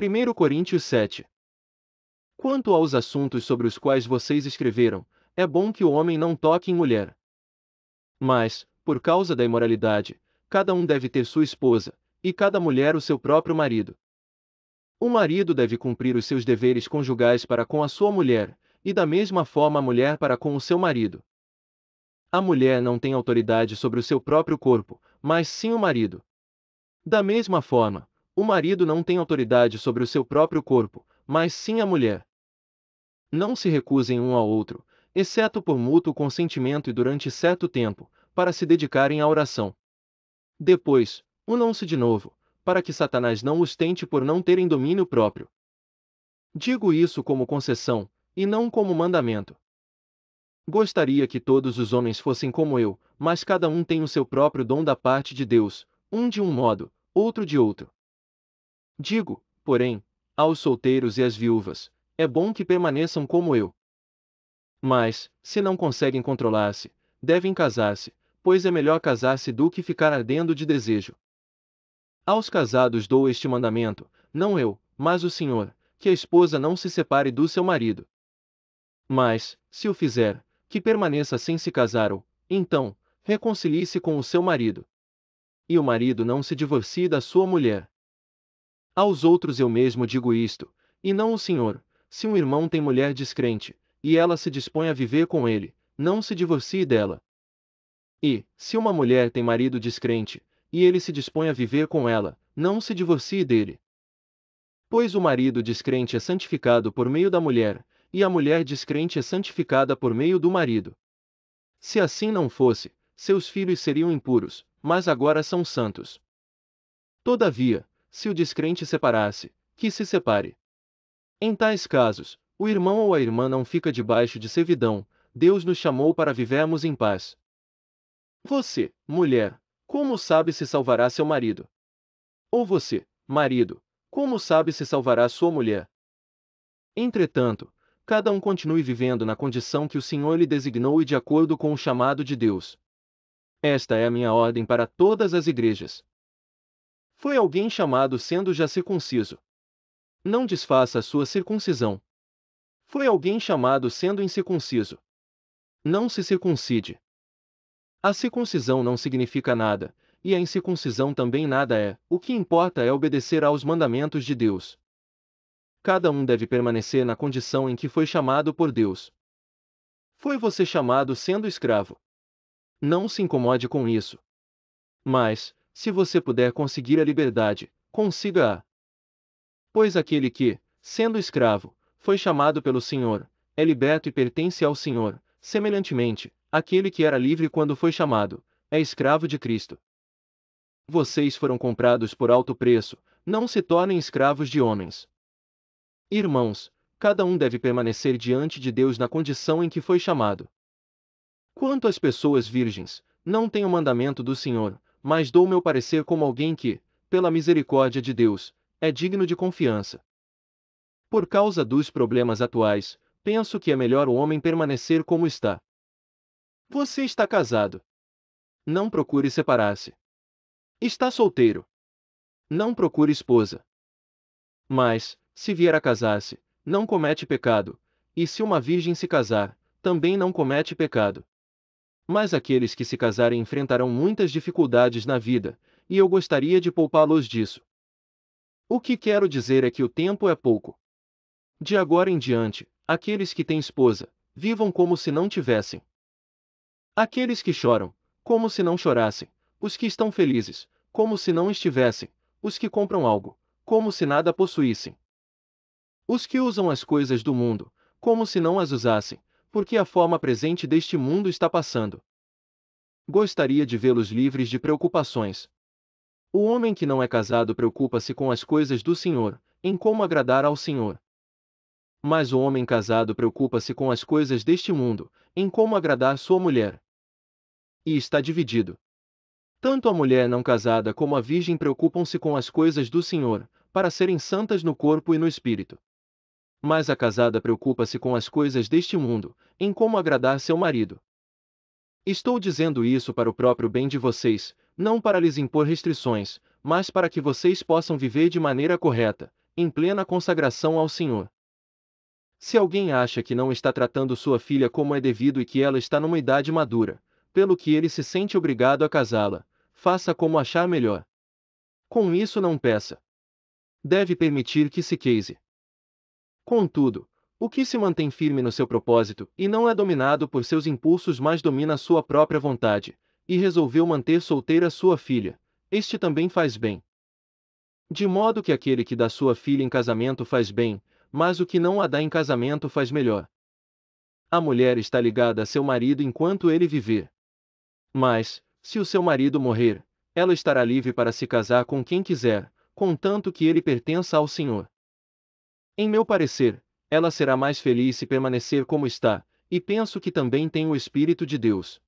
1 Coríntios 7. Quanto aos assuntos sobre os quais vocês escreveram, é bom que o homem não toque em mulher. Mas, por causa da imoralidade, cada um deve ter sua esposa, e cada mulher o seu próprio marido. O marido deve cumprir os seus deveres conjugais para com a sua mulher, e da mesma forma a mulher para com o seu marido. A mulher não tem autoridade sobre o seu próprio corpo, mas sim o marido. Da mesma forma, o marido não tem autoridade sobre o seu próprio corpo, mas sim a mulher. Não se recusem um ao outro, exceto por mútuo consentimento e durante certo tempo, para se dedicarem à oração. Depois, unam-se de novo, para que Satanás não os tente por não terem domínio próprio. Digo isso como concessão, e não como mandamento. Gostaria que todos os homens fossem como eu, mas cada um tem o seu próprio dom da parte de Deus, um de um modo, outro de outro. Digo, porém, aos solteiros e às viúvas, é bom que permaneçam como eu. Mas, se não conseguem controlar-se, devem casar-se, pois é melhor casar-se do que ficar ardendo de desejo. Aos casados dou este mandamento, não eu, mas o Senhor, que a esposa não se separe do seu marido. Mas, se o fizer, que permaneça sem se casar ou, então, reconcilie-se com o seu marido. E o marido não se divorcie da sua mulher. Aos outros eu mesmo digo isto, e não o Senhor: se um irmão tem mulher descrente, e ela se dispõe a viver com ele, não se divorcie dela. E, se uma mulher tem marido descrente, e ele se dispõe a viver com ela, não se divorcie dele. Pois o marido descrente é santificado por meio da mulher, e a mulher descrente é santificada por meio do marido. Se assim não fosse, seus filhos seriam impuros, mas agora são santos. Todavia, se o descrente separar-se, que se separe. Em tais casos, o irmão ou a irmã não fica debaixo de servidão, Deus nos chamou para vivermos em paz. Você, mulher, como sabe se salvará seu marido? Ou você, marido, como sabe se salvará sua mulher? Entretanto, cada um continue vivendo na condição que o Senhor lhe designou e de acordo com o chamado de Deus. Esta é a minha ordem para todas as igrejas. Foi alguém chamado sendo já circunciso? Não desfaça a sua circuncisão. Foi alguém chamado sendo incircunciso? Não se circuncide. A circuncisão não significa nada, e a incircuncisão também nada é, o que importa é obedecer aos mandamentos de Deus. Cada um deve permanecer na condição em que foi chamado por Deus. Foi você chamado sendo escravo? Não se incomode com isso. Mas, se você puder conseguir a liberdade, consiga-a. Pois aquele que, sendo escravo, foi chamado pelo Senhor, é liberto e pertence ao Senhor. Semelhantemente, aquele que era livre quando foi chamado, é escravo de Cristo. Vocês foram comprados por alto preço, não se tornem escravos de homens. Irmãos, cada um deve permanecer diante de Deus na condição em que foi chamado. Quanto às pessoas virgens, não tenho mandamento do Senhor, mas dou meu parecer como alguém que, pela misericórdia de Deus, é digno de confiança. Por causa dos problemas atuais, penso que é melhor o homem permanecer como está. Você está casado. Não procure separar-se. Está solteiro. Não procure esposa. Mas, se vier a casar-se, não comete pecado, e se uma virgem se casar, também não comete pecado. Mas aqueles que se casarem enfrentarão muitas dificuldades na vida, e eu gostaria de poupá-los disso. O que quero dizer é que o tempo é pouco. De agora em diante, aqueles que têm esposa, vivam como se não tivessem. Aqueles que choram, como se não chorassem, os que estão felizes, como se não estivessem, os que compram algo, como se nada possuíssem. Os que usam as coisas do mundo, como se não as usassem, porque a forma presente deste mundo está passando. Gostaria de vê-los livres de preocupações. O homem que não é casado preocupa-se com as coisas do Senhor, em como agradar ao Senhor. Mas o homem casado preocupa-se com as coisas deste mundo, em como agradar sua mulher. E está dividido. Tanto a mulher não casada como a virgem preocupam-se com as coisas do Senhor, para serem santas no corpo e no espírito. Mas a casada preocupa-se com as coisas deste mundo, em como agradar seu marido. Estou dizendo isso para o próprio bem de vocês, não para lhes impor restrições, mas para que vocês possam viver de maneira correta, em plena consagração ao Senhor. Se alguém acha que não está tratando sua filha como é devido e que ela está numa idade madura, pelo que ele se sente obrigado a casá-la, faça como achar melhor. Com isso não peça. Deve permitir que se case. Contudo, o que se mantém firme no seu propósito, e não é dominado por seus impulsos mas domina sua própria vontade, e resolveu manter solteira sua filha, este também faz bem. De modo que aquele que dá sua filha em casamento faz bem, mas o que não a dá em casamento faz melhor. A mulher está ligada a seu marido enquanto ele viver. Mas, se o seu marido morrer, ela estará livre para se casar com quem quiser, contanto que ele pertença ao Senhor. Em meu parecer, ela será mais feliz se permanecer como está, e penso que também tem o Espírito de Deus.